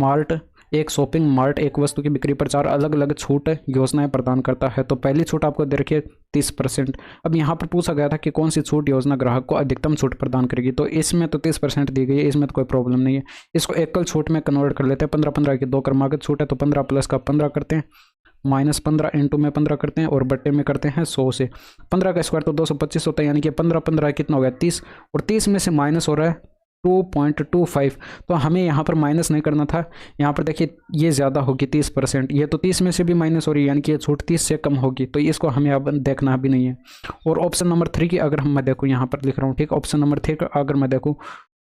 मार्ट एक वस्तु की बिक्री पर 4 अलग अलग छूट योजनाएं प्रदान करता है। तो पहली छूट आपको दे रखी है 30%। अब यहाँ पर पूछा गया था कि कौन सी छूट योजना ग्राहक को अधिकतम छूट प्रदान करेगी, तो इसमें तो 30% दी गई है, इसमें तो कोई प्रॉब्लम नहीं है। इसको एकल छूट में कन्वर्ट कर लेते हैं, 15-15 की 2 क्रमागत छूट है, तो 15 प्लस का 15 करते हैं, -15 इंटू में 15 करते हैं और बट्टे में करते हैं 100 से। 15 का स्क्वायर तो 225 होता है, यानी कि 15-15 कितना हो गया 30, और 30 में से माइनस हो रहा है 2.25, तो हमें यहाँ पर माइनस नहीं करना था। यहाँ पर देखिए ये ज़्यादा होगी 30%, ये तो 30 में से भी माइनस हो रही है, यानी कि ये छूट 30 से कम होगी, तो इसको हमें अब देखना भी नहीं है। और ऑप्शन नंबर 3 की अगर मैं देखूँ, यहाँ पर लिख रहा हूँ, ठीक, ऑप्शन नंबर 3 का अगर मैं देखूँ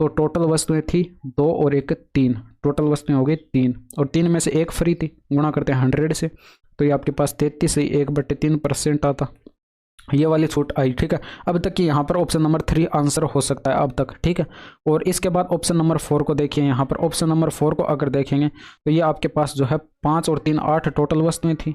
तो टोटल वस्तुएं थी 2 और 1 3, टोटल वस्तुएं हो गई 3, और 3 में से 1 फ्री थी, गुणा करते हैं 100 से, तो ये आपके पास 33 से 1/3% आता। ये वाली छूट आई, ठीक है। अब तक कि यहाँ पर ऑप्शन नंबर 3 आंसर हो सकता है अब तक, ठीक है। और इसके बाद ऑप्शन नंबर 4 को देखिए। यहाँ पर ऑप्शन नंबर 4 को अगर देखेंगे तो ये आपके पास जो है 5 और 3 8 टोटल वस्तुएं थी,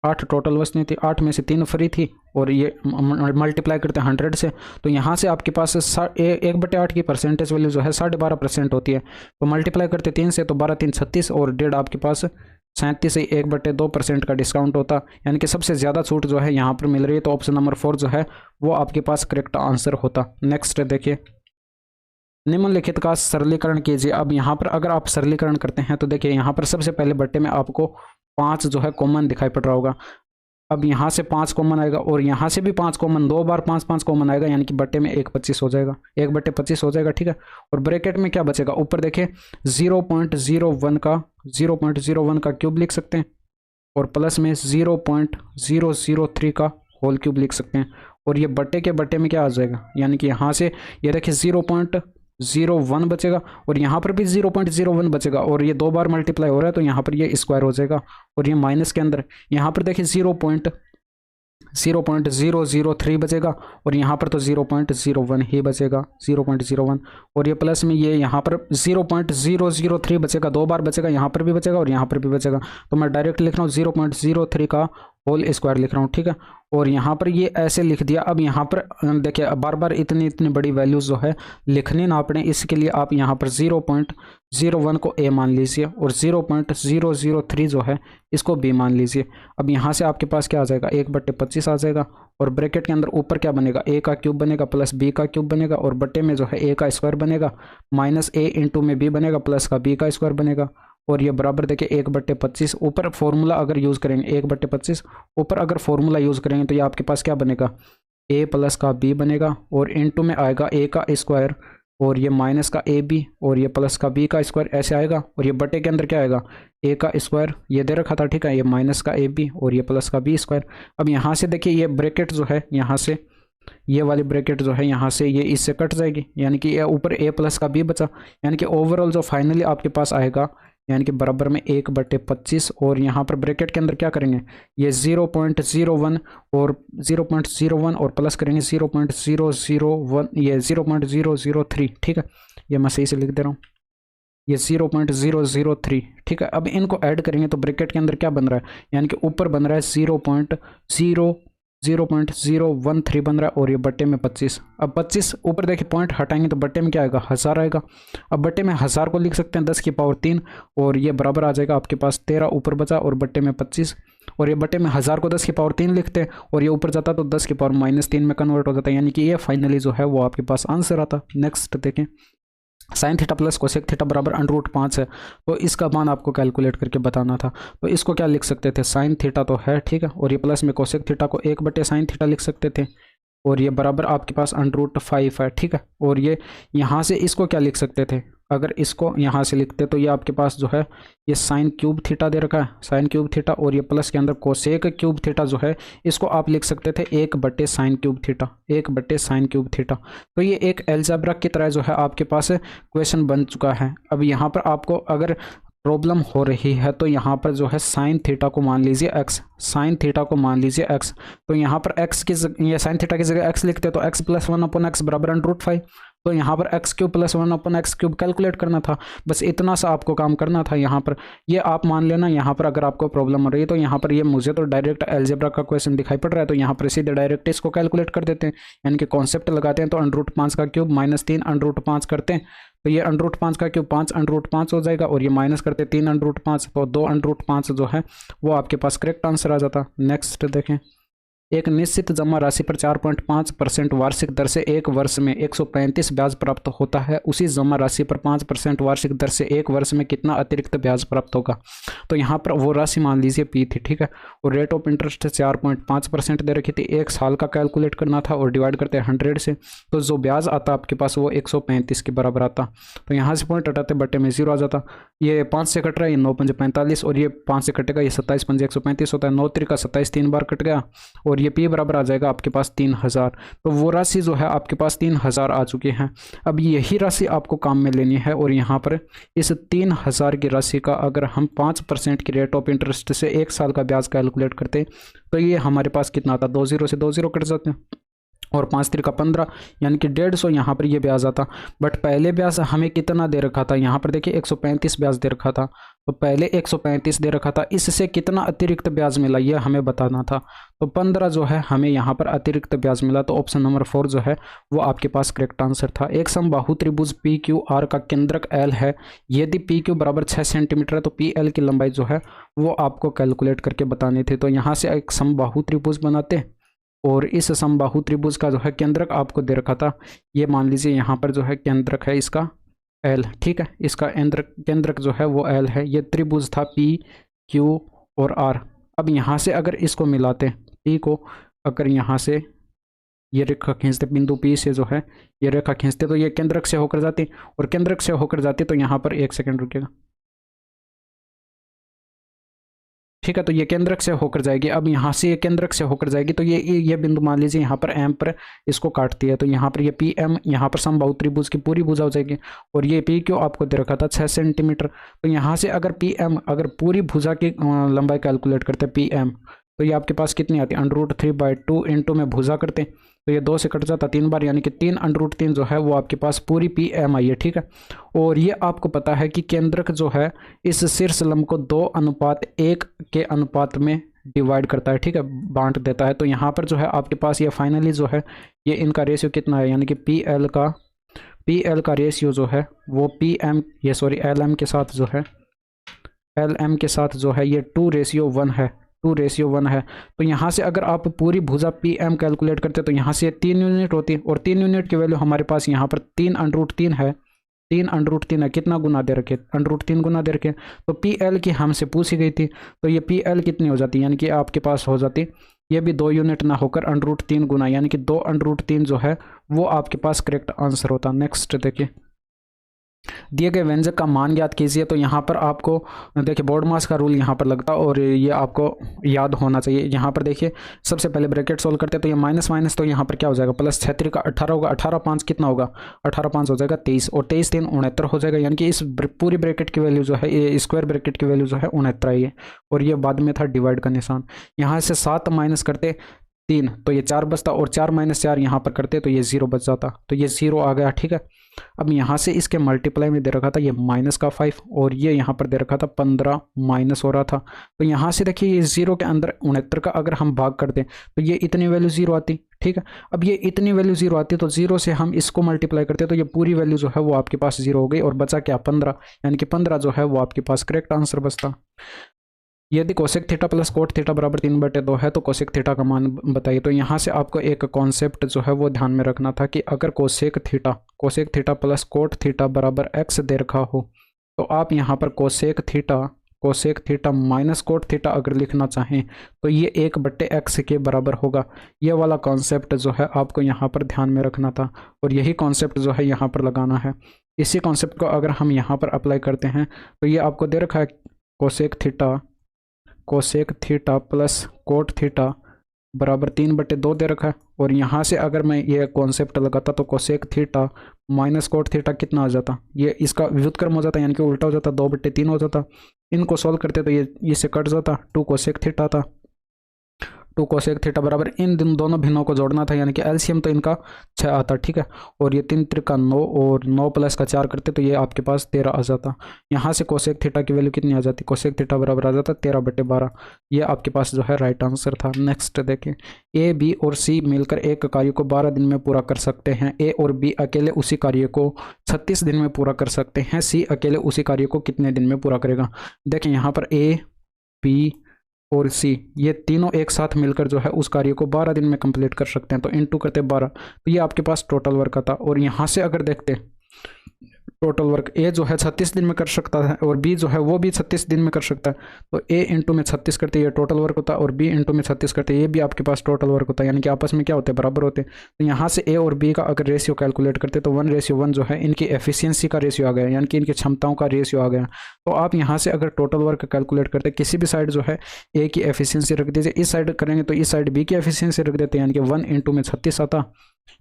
8 टोटल वस्तुएं थी, 8 में से 3 फ्री थी और ये मल्टीप्लाई करते हैं 100 से, तो यहाँ से आपके पास 1/8 की परसेंटेज वैल्यू जो है 12.5% होती है। तो मल्टीप्लाई करते 3 से तो 12 3 36 और 1.5 आपके पास 37 से 1/2% का डिस्काउंट होता, यानी कि सबसे ज़्यादा छूट जो है यहाँ पर मिल रही है। तो ऑप्शन नंबर 4 जो है वो आपके पास करेक्ट आंसर होता। नेक्स्ट देखिए, निम्नलिखित का सरलीकरण कीजिए। अब यहाँ पर अगर आप सरलीकरण करते हैं तो देखिए यहाँ पर सबसे पहले बट्टे में आपको 5 जो है कॉमन दिखाई पड़ रहा होगा। अब यहाँ से 5 कॉमन आएगा और यहाँ से भी 5 कॉमन, 2 बार 5 5 कॉमन आएगा, यानी कि बट्टे में 1/25 हो जाएगा, 1/25 हो जाएगा, ठीक है। और ब्रैकेट में क्या बचेगा, ऊपर देखिए 0.01 का क्यूब लिख सकते हैं और प्लस में 0.003 का होल क्यूब लिख सकते हैं। और ये बट्टे के बट्टे में क्या आ जाएगा, यानी कि यहाँ से ये देखिए 0.01 बचेगा और यहाँ पर भी 0.01 बचेगा और ये 2 बार मल्टीप्लाई हो रहा है तो यहाँ पर ये स्क्वायर हो जाएगा। और ये माइनस के अंदर यहाँ पर देखिए 0.003 बचेगा और यहाँ पर तो 0.01 ही बचेगा, 0.01। और ये प्लस में ये यहाँ पर 0.003 बचेगा, 2 बार बचेगा, यहाँ पर भी बचेगा और यहाँ पर भी बचेगा। तो मैं डायरेक्ट लिख रहा हूँ 0.03 का होल स्क्वायर लिख रहा हूँ, ठीक है। और यहाँ पर ये ऐसे लिख दिया। अब यहाँ पर देखिए बार बार इतनी बड़ी वैल्यूज जो है लिखनी ना पड़े, इसके लिए आप यहाँ पर 0.01 को ए मान लीजिए और 0.003 जो है इसको बी मान लीजिए। अब यहाँ से आपके पास क्या आ जाएगा, 1/25 आ जाएगा और ब्रैकेट के अंदर ऊपर क्या बनेगा, ए का क्यूब बनेगा प्लस बी का क्यूब बनेगा और बट्टे में जो है ए का स्क्वायर बनेगा माइनस ए इंटू में बी बनेगा प्लस का बी का स्क्वायर बनेगा। और ये बराबर देखिए 1/25, ऊपर फॉर्मूला अगर यूज़ करेंगे 1/25, ऊपर अगर फॉर्मूला यूज़ करेंगे तो ये आपके पास क्या बनेगा, ए प्लस का बी बनेगा और इनटू में आएगा ए का स्क्वायर और ये माइनस का ए बी और ये प्लस का बी का स्क्वायर ऐसे आएगा। और ये बटे के अंदर क्या आएगा, ए का स्क्वायर ये दे रखा था, ठीक है, ये माइनस का ए बी और ये प्लस का बी स्क्वायर। अब यहाँ से देखिए ये ब्रैकेट जो है यहाँ से ये वाली ब्रैकेट जो है यहाँ से ये इससे कट जाएगी, यानी कि ये ऊपर ए प्लस का बी बचा, यानी कि ओवरऑल जो फाइनली आपके पास आएगा यानी कि बराबर में 1/25। और यहाँ पर ब्रैकेट के अंदर क्या करेंगे, ये 0.01 और 0.01 और प्लस करेंगे 0.001, ये 0.003, ठीक है, ये मैं सही से लिख दे रहा हूँ, ये 0.003, ठीक है। अब इनको ऐड करेंगे तो ब्रैकेट के अंदर क्या बन रहा है, यानी कि ऊपर बन रहा है 0.013 बन रहा है और ये बट्टे में 25। अब 25 ऊपर देखिए पॉइंट हटाएंगे तो बट्टे में क्या आएगा, 1000 आएगा। अब बट्टे में 1000 को लिख सकते हैं 10 की पावर 3 और ये बराबर आ जाएगा आपके पास 13 ऊपर बचा और बट्टे में 25। और ये बट्टे में 1000 को 10 की पावर 3 लिखते हैं और ये ऊपर जाता तो 10 की पावर -3 में कन्वर्ट हो जाता है, यानी कि ये फाइनली जो है वो आपके पास आंसर आता। नेक्स्ट देखें, sine theta plus cosec theta बराबर √5 है, तो इसका मान आपको कैलकुलेट करके बताना था। तो इसको क्या लिख सकते थे, साइन थीटा तो है, ठीक है, और ये प्लस में कोसेक थीटा को 1/sin थीटा लिख सकते थे और ये बराबर आपके पास √5 है, ठीक है। और ये यहाँ से इसको क्या लिख सकते थे, अगर इसको यहाँ से लिखते तो ये आपके पास जो है ये साइन क्यूब थीटा दे रखा है, साइन क्यूब थीटा, और ये प्लस के अंदर कोसेक क्यूब थीटा जो है इसको आप लिख सकते थे 1/sin cube theta, 1/sin cube theta. तो ये एक एल्जेब्रा की तरह जो है आपके पास क्वेश्चन बन चुका है। अब यहाँ पर आपको अगर प्रॉब्लम हो रही है तो यहाँ पर जो है साइन थीटा को मान लीजिए x, साइन थीटा को मान लीजिए x, तो यहाँ पर x की ये साइन थीटा की जगह x लिखते तो x + 1/x बराबर √5, तो यहाँ पर x³ + 1/x³ कैलकुलेट करना था, बस इतना सा आपको काम करना था। यहाँ पर ये आप मान लेना, यहाँ पर अगर आपको प्रॉब्लम हो रही है तो यहाँ पर ये मुझे तो डायरेक्ट एल्जेब्रा का क्वेश्चन दिखाई पड़ रहा है तो यहाँ पर सीधे डायरेक्ट इसको कैलकुलेट कर देते हैं, यानी कि कॉन्सेप्ट लगाते हैं तो √5 का क्यूब -3 √5 करते हैं तो ये √5 का क्यूब 5 √5 हो जाएगा और ये माइनस करते 3 √5 तो 2 √5 जो है वो आपके पास करेक्ट आंसर आ जाता। नेक्स्ट देखें, एक निश्चित जमा राशि पर 4.5% वार्षिक दर से एक वर्ष में 135 ब्याज प्राप्त होता है, उसी जमा राशि पर 5% वार्षिक दर से एक वर्ष में कितना अतिरिक्त ब्याज प्राप्त होगा। तो यहाँ पर वो राशि मान लीजिए P थी, ठीक है, और रेट ऑफ इंटरेस्ट 4.5% दे रखी थी, एक साल का कैलकुलेट करना था और डिवाइड करते 100 से, तो जो ब्याज आता आपके पास वो 135 के बराबर आता। तो यहाँ से पॉइंट हटाते बट्टे में 0 आ जाता, ये 5 से कट रहा है, ये 9 × 5 = 45 और ये 5 से कटेगा, ये 27 × 5 = 135 होता है, 9 × 3 = 27 3 बार कट गया और ये P बराबर आ जाएगा आपके पास 3000। तो वो राशि जो है आपके पास 3000 आ चुकी है। अब यही राशि आपको काम में लेनी है और यहाँ पर इस 3000 की राशि का अगर हम 5% की रेट ऑफ इंटरेस्ट से 1 साल का ब्याज कैलकुलेट करते तो ये हमारे पास कितना आता, 2 0 से 2 0 कट जाते हैं और 5 3 का 15 यानी कि 150 यहाँ पर ये ब्याज आता। बट पहले ब्याज हमें कितना दे रखा था, यहाँ पर देखिए 135 ब्याज दे रखा था। तो पहले 135 दे रखा था, इससे कितना अतिरिक्त ब्याज मिला ये हमें बताना था। तो 15 जो है हमें यहाँ पर अतिरिक्त ब्याज मिला। तो ऑप्शन नंबर 4 जो है वो आपके पास करेक्ट आंसर था। एक समबाहु त्रिभुज पी क्यू आर का केंद्रक एल है। यदि पी क्यू बराबर 6 सेंटीमीटर है तो पी एल की लंबाई जो है वो आपको कैलकुलेट करके बतानी थी। तो यहाँ से एक समबाहु त्रिभुज बनाते और इस समबाहु त्रिभुज का जो है केंद्रक आपको दे रखा था, ये मान लीजिए यहाँ पर जो है केंद्रक है इसका एल, ठीक है, इसका केंद्रक जो है वो एल है। ये त्रिभुज था पी क्यू और आर। अब यहाँ से अगर इसको मिलाते पी को, अगर यहाँ से ये रेखा खींचते बिंदु पी से जो है ये रेखा खींचते तो ये केंद्रक से होकर जाती और केंद्रक से होकर जाती। तो यहाँ पर 1 सेकेंड रुकेगा, ठीक है। तो ये केंद्रक से होकर जाएगी। अब यहाँ से ये केंद्रक से होकर जाएगी तो ये बिंदु मान लीजिए यहाँ पर एम पर इसको काटती है। तो यहाँ पर ये पी एम यहाँ पर समबाहु त्रिभुज की पूरी भुजा हो जाएगी और ये पी क्यू आपको दे रखा था 6 सेंटीमीटर। तो यहाँ से अगर पी एम अगर पूरी भुजा की लंबाई कैलकुलेट करते पी एम तो ये आपके पास कितनी आती है, √3/2 इंटू में भुजा करते तो ये 2 से कट जाता 3 बार, यानी कि 3 √3 जो है वो आपके पास पूरी पी एम आई है, ठीक है। और ये आपको पता है कि केंद्रक जो है इस शीर्ष लंब को 2:1 के अनुपात में डिवाइड करता है, ठीक है, बांट देता है। तो यहाँ पर जो है आपके पास ये फाइनली जो है ये इनका रेशियो कितना है, यानी कि पी एल का रेशियो जो है वो एल एम के साथ जो है LM के साथ जो है ये 2:1 है, 2:1 है। तो यहाँ से अगर आप पूरी भुजा PM कैलकुलेट करते तो यहाँ से 3 यूनिट होती और 3 यूनिट की वैल्यू हमारे पास यहाँ पर 3√3 है, 3√3 है। कितना गुना दे रखे, √3 गुना दे रखे। तो PL की हमसे पूछी गई थी तो ये PL कितनी हो जाती, यानी कि आपके पास हो जाती ये भी 2 यूनिट ना होकर √3 गुना, यानी कि 2√3 जो है वो आपके पास करेक्ट आंसर होता। नेक्स्ट देखिए, दिए गए व्यंजक का मान ज्ञात कीजिए। तो यहाँ पर आपको देखिए बोर्ड मास का रूल यहाँ पर लगता है और ये आपको याद होना चाहिए। यहाँ पर देखिए सबसे पहले ब्रैकेट सोल्व करते हैं तो ये माइनस माइनस तो यहाँ पर क्या हो जाएगा, प्लस 36 का 18 होगा, 18 5 कितना होगा, 18 5 हो जाएगा 23 और 23 3 69 हो जाएगा। यानी कि इस पूरी ब्रैकेट की वैल्यू जो है, ये स्क्वायर ब्रैकेट की वैल्यू जो है 69 आई है और ये बाद में था डिवाइड का निशान। यहाँ से 7 माइनस करते 3 तो ये 4 बचता और 4 - 4 यहाँ पर करते तो ये 0 बच जाता, तो ये 0 आ गया, ठीक है। अब यहाँ से इसके मल्टीप्लाई में दे रखा था ये -5 और ये यहाँ पर दे रखा था 15 माइनस हो रहा था। तो यहाँ से देखिए ये 0 के अंदर 69 का अगर हम भाग कर दें तो ये इतनी वैल्यू 0 आती, ठीक है। अब ये इतनी वैल्यू 0 आती तो 0 से हम इसको मल्टीप्लाई करते तो ये पूरी वैल्यू जो है वो आपके पास 0 हो गई और बचा क्या 15, यानी कि 15 जो है वो आपके पास करेक्ट आंसर बचता। यदि cosec theta plus cot theta बराबर 3/2 है तो कोसेक थीटा का मान बताइए। तो यहाँ से आपको एक कॉन्सेप्ट जो है वो ध्यान में रखना था कि अगर cosec theta plus cot theta बराबर x दे रखा हो तो आप यहाँ पर cosec theta minus cot theta अगर लिखना चाहें तो ये 1/x के बराबर होगा। ये वाला कॉन्सेप्ट जो है आपको यहाँ पर ध्यान में रखना था और यही कॉन्सेप्ट जो है यहाँ पर लगाना है। इसी कॉन्सेप्ट को अगर हम यहाँ पर अप्लाई करते हैं तो ये आपको दे रखा है cosec theta plus cot theta बराबर 3/2 दे रखा है और यहाँ से अगर मैं ये कॉन्सेप्ट लगाता तो cosec theta minus cot theta कितना आ जाता, ये इसका व्युत्क्रम हो जाता, यानी कि उल्टा हो जाता, 2/3 हो जाता। इनको सॉल्व करते तो ये इससे कट जाता, 2 कोसेक थीटा था, 2 कोसेक थीटा बराबर इन दोनों भिन्नों को जोड़ना था, यानी कि एलसीएम तो इनका 6 आता, ठीक है। और ये 3 त्रिका 9 और 9 प्लस का 4 करते तो ये आपके पास 13 आ जाता। यहाँ से कोसेक थीटा की वैल्यू कितनी आ जाती, कोसेक थीटा बराबर आ जाता 13/12। ये आपके पास जो है राइट आंसर था। नेक्स्ट देखिए, ए बी और सी मिलकर एक कार्य को 12 दिन में पूरा कर सकते हैं। ए और बी अकेले उसी कार्य को 36 दिन में पूरा कर सकते हैं। सी अकेले उसी कार्य को कितने दिन में पूरा करेगा। देखिए यहाँ पर ए बी और सी ये तीनों एक साथ मिलकर जो है उस कार्य को 12 दिन में कंप्लीट कर सकते हैं। तो इनटू करते 12 तो ये आपके पास टोटल वर्क आता। और यहाँ से अगर देखते टोटल वर्क ए जो है 36 दिन में कर सकता है और बी जो है वो भी 36 दिन में कर सकता है। तो ए इंटू में 36 करते ये टोटल वर्क होता है और बी इंटू में 36 करते ये भी आपके पास टोटल वर्क होता है, यानी कि आपस में क्या होते हैं, बराबर होते हैं। तो यहाँ से ए और बी का अगर रेशियो कैलकुलेट करते तो 1:1 जो है इनकी एफिशिएंसी का रेशियो आ गया, यानी कि इनकी क्षमताओं का रेशियो आ गया। तो आप यहाँ से अगर टोटल वर्क कैलकुलेट करते किसी भी साइड जो है ए की एफिशिएंसी रख दीजिए, इस साइड करेंगे तो इस साइड बी की एफिशिएंसी रख देते हैं, यानी कि 1 इंटू में 36 आता।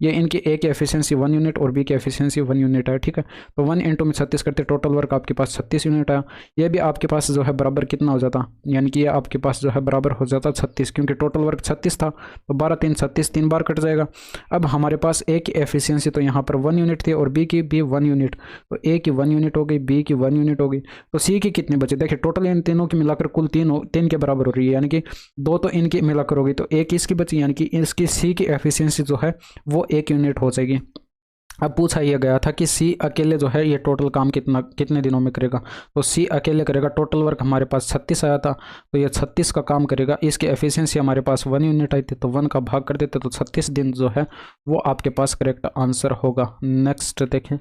ये इनकी ए की एफिशिएंसी 1 यूनिट और बी की एफिशिएंसी 1 यूनिट है, ठीक है। तो 1 इंटू में 36 करते टोटल वर्क आपके पास 36 यूनिट आया। ये भी आपके पास जो है बराबर कितना हो जाता, यानी कि ये आपके पास जो है बराबर हो जाता 36, क्योंकि टोटल वर्क 36 था। तो 12 3 36, 3 बार कट जाएगा। अब हमारे पास ए की एफिशिएंसी तो यहाँ पर 1 यूनिट थी और बी की भी 1 यूनिट। तो ए की 1 यूनिट हो गई, बी की 1 यूनिट हो गई। तो सी की कितने बचे, देखिए टोटल इन तीनों की मिलाकर कुल 3 के बराबर हो रही है, यानी कि 2 तो इनकी मिलाकर होगी। तो एक इसकी बची, यानी कि इसकी सी की एफिशिएंसी जो है वो 1 यूनिट हो जाएगी। अब पूछा यह गया था कि सी अकेले जो है ये टोटल काम कितने दिनों में करेगा। तो सी अकेले करेगा, टोटल वर्क हमारे पास 36 आया था, तो ये 36 का काम करेगा। इसकी एफिशिएंसी हमारे पास 1 यूनिट आई थी, तो 1 का भाग कर देते तो 36 दिन जो है वो आपके पास करेक्ट आंसर होगा। नेक्स्ट देखें,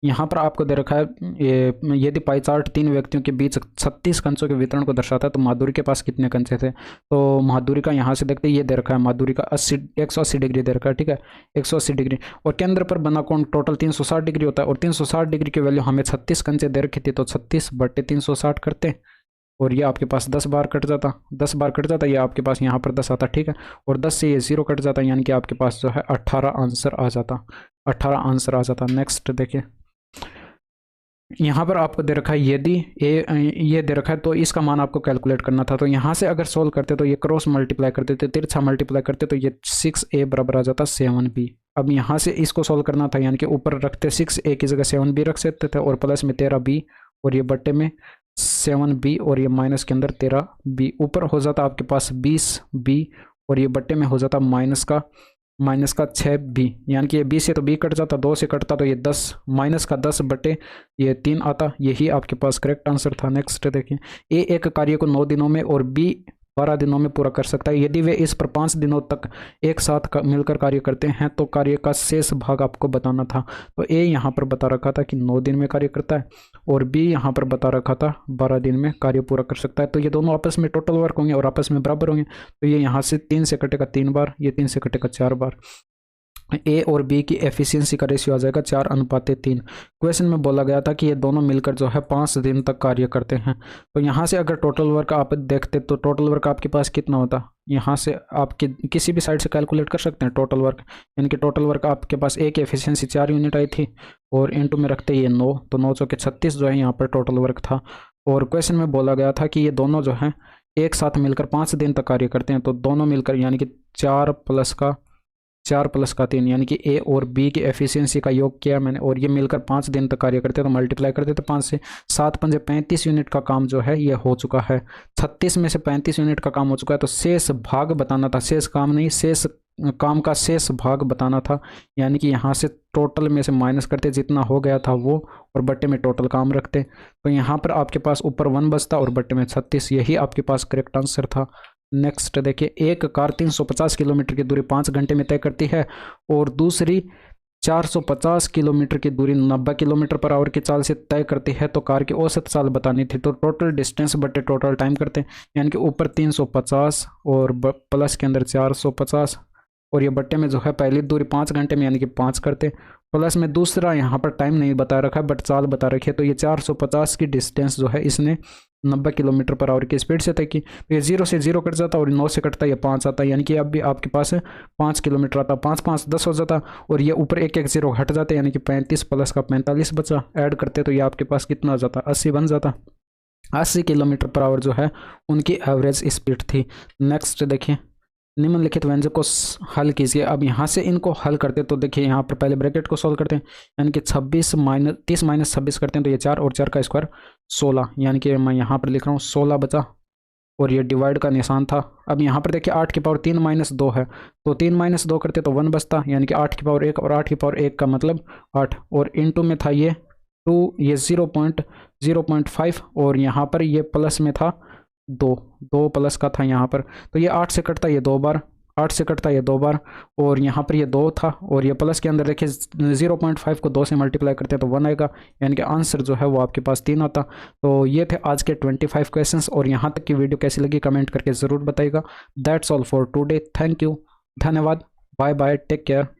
यहाँ पर आपको दे रखा है यदि पाई चार्ट 3 व्यक्तियों के बीच 36 कंचों के वितरण को दर्शाता है तो माधुरी के पास कितने कंचे थे। तो माधुरी का यहाँ से देखते हैं, ये दे रखा है माधुरी का 180 डिग्री दे रखा है, ठीक है, 180 डिग्री। और केंद्र पर बना कोण टोटल 360 डिग्री होता है और 360 डिग्री की वैल्यू हमें 36 कंचे दे रखी थी, तो 36/360 करते और ये आपके पास 10 बार कट जाता, 10 बार कट जाता, ये आपके पास यहाँ पर 10 आता, ठीक है। और 10 से ये 0 कट जाता, यानी कि आपके पास जो है 18 आंसर आ जाता, 18 आंसर आ जाता। नेक्स्ट देखिए, यहाँ पर आपको दे रखा है यदि ये दे रखा है तो इसका मान आपको कैलकुलेट करना था। तो यहाँ से अगर सोल्व करते तो ये क्रॉस मल्टीप्लाई करते थे, तिरछा मल्टीप्लाई करते तो ये 6a बराबर आ जाता 7b। अब यहाँ से इसको सोल्व करना था, यानी कि ऊपर रखते 6a की जगह 7b रख सकते थे और प्लस में 13b और ये बट्टे में 7b और ये माइनस के अंदर 13b। ऊपर हो जाता आपके पास 20b और ये बट्टे में हो जाता माइनस का 6b, यानी कि ये 20 से तो b कट जाता, 2 से कटता तो ये 10 माइनस का 10 बटे ये 3 आता। यही आपके पास करेक्ट आंसर था। नेक्स्ट देखिए, ए एक कार्य को 9 दिनों में और बी 12 दिनों में पूरा कर सकता है। यदि वे इस पर 5 दिनों तक एक साथ मिलकर कार्य करते हैं तो कार्य का शेष भाग आपको बताना था। तो ए यहाँ पर बता रखा था कि 9 दिन में कार्य करता है और बी यहाँ पर बता रखा था 12 दिन में कार्य पूरा कर सकता है। तो ये दोनों आपस में टोटल वर्क होंगे और आपस में बराबर होंगे। तो ये यहाँ से 3 से कटेगा 3 बार, ये 3 से कटेगा 4 बार। ए और बी की एफिशिएंसी का रेशियो आ जाएगा 4:3। क्वेश्चन में बोला गया था कि ये दोनों मिलकर जो है 5 दिन तक कार्य करते हैं। तो यहाँ से अगर टोटल वर्क आप देखते तो टोटल वर्क आपके पास कितना होता, यहाँ से आप किसी भी साइड से कैलकुलेट कर सकते हैं टोटल वर्क, यानी कि टोटल वर्क आपके पास ए की एफिशिएंसी 4 यूनिट आई थी और इनटू में रखते ये 9, तो 9 चौके 36 जो है यहाँ पर टोटल वर्क था। और क्वेश्चन में बोला गया था कि ये दोनों जो है एक साथ मिलकर 5 दिन तक कार्य करते हैं। तो दोनों मिलकर यानी कि 4 प्लस का 3, यानी कि ए और बी की एफिशिएंसी का योग किया मैंने और ये मिलकर 5 दिन तक कार्य करते हैं। तो मल्टीप्लाई कर देते 5 से, 7 पंजे 35 यूनिट का काम जो है ये हो चुका है। 36 में से 35 यूनिट का काम हो चुका है। तो शेष भाग बताना था, शेष काम नहीं, शेष काम का शेष भाग बताना था, यानी कि यहाँ से टोटल में से माइनस करते जितना हो गया था वो और बट्टे में टोटल काम रखते। तो यहाँ पर आपके पास ऊपर 1 बचता और बट्टे में 36, यही आपके पास करेक्ट आंसर था। नेक्स्ट देखिए, एक कार 350 किलोमीटर की दूरी 5 घंटे में तय करती है और दूसरी 450 किलोमीटर की दूरी 90 किलोमीटर पर आवर की चाल से तय करती है। तो कार की औसत चाल बतानी थी। तो टोटल डिस्टेंस बटे टोटल टाइम करते हैं, यानी कि ऊपर 350 और प्लस के अंदर 450 और ये बट्टे में जो है पहली दूरी 5 घंटे में यानी कि 5 करते, प्लस में दूसरा यहाँ पर टाइम नहीं बता रखा है बट चाल बता रखी है। तो ये 450 की डिस्टेंस जो है इसने 90 किलोमीटर पर आवर की स्पीड से तय की। तो ये 0 से 0 कट जाता और 9 से कटता ये 5 आता, यानी कि अब भी आपके पास 5 किलोमीटर आता, 5 5 10 हो जाता और ये ऊपर एक 0 हट जाते, यानी कि 35 प्लस का 45 बचा, ऐड करते तो ये आपके पास कितना आ जाता, 80 बन जाता। 80 किलोमीटर पर आवर जो है उनकी एवरेज स्पीड थी। नेक्स्ट देखिए, निम्नलिखित व्यंजक को हल कीजिए। अब यहाँ से इनको हल करते तो देखिए यहाँ पर पहले ब्रैकेट को सॉल्व करते हैं, यानी कि 30 माइनस 26 करते हैं तो ये 4 और 4 का स्क्वायर 16, यानी कि मैं यहाँ पर लिख रहा हूँ 16 बचा और ये डिवाइड का निशान था। अब यहाँ पर देखिए 8 की पावर 3 माइनस 2 है, तो 3 माइनस 2 करते तो 1 बचता, यानी कि 8 की पावर 1 और 8 की पावर 1 का मतलब 8 और इनटू में था ये 2, ये 0.5 और यहाँ पर ये प्लस में था 2 प्लस का था यहाँ पर। तो ये 8 से कटता ये 2 बार 8 से कटता है ये 2 बार, और यहाँ पर ये 2 था, और ये प्लस के अंदर देखिए 0.5 को 2 से मल्टीप्लाई करते हैं तो 1 आएगा, यानी कि आंसर जो है वो आपके पास 3 आता। तो ये थे आज के 25 क्वेश्चंस, और यहाँ तक की वीडियो कैसी लगी कमेंट करके ज़रूर बताइएगा। That's all for today, thank you, धन्यवाद, बाय बाय, टेक केयर।